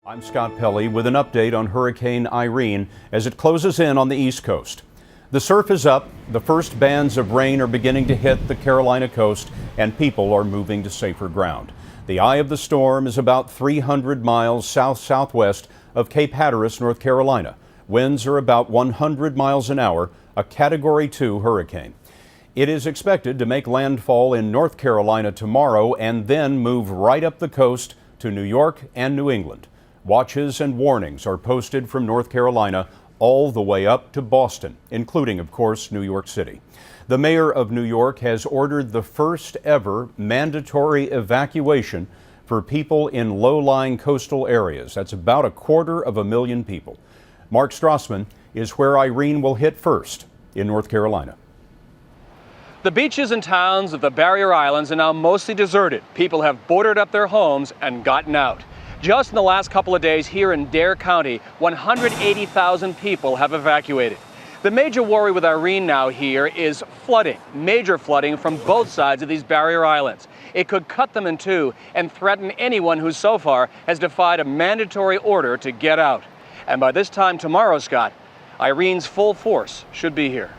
I'm Scott Pelley with an update on Hurricane Irene as it closes in on the East Coast. The surf is up, the first bands of rain are beginning to hit the Carolina coast, and people are moving to safer ground. The eye of the storm is about 300 miles south-southwest of Cape Hatteras, North Carolina. Winds are about 100 miles an hour, a Category 2 hurricane. It is expected to make landfall in North Carolina tomorrow and then move right up the coast to New York and New England. Watches and warnings are posted from North Carolina all the way up to Boston, including, of course, New York City. The mayor of New York has ordered the first ever mandatory evacuation for people in low-lying coastal areas. That's about 250,000 people. Mark Strassman is where Irene will hit first in North Carolina. The beaches and towns of the Barrier Islands are now mostly deserted. People have boarded up their homes and gotten out. Just in the last couple of days here in Dare County, 180,000 people have evacuated. The major worry with Irene now here is flooding, major flooding from both sides of these Barrier Islands. It could cut them in two and threaten anyone who so far has defied a mandatory order to get out. And by this time tomorrow, Scott, Irene's full force should be here.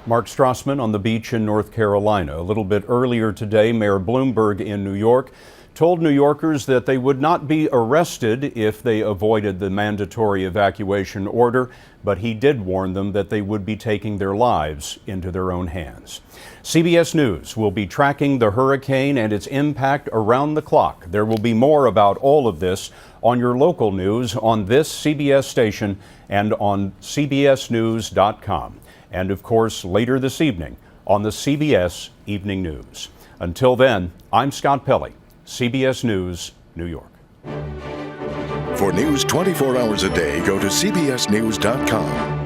Mark Strassman on the beach in North Carolina. A little bit earlier today, Mayor Bloomberg in New York told New Yorkers that they would not be arrested if they avoided the mandatory evacuation order, but he did warn them that they would be taking their lives into their own hands. CBS News will be tracking the hurricane and its impact around the clock. There will be more about all of this on your local news on this CBS station and on cbsnews.com. And of course, later this evening on the CBS Evening News. Until then, I'm Scott Pelley, CBS News, New York. For news 24 hours a day, go to cbsnews.com.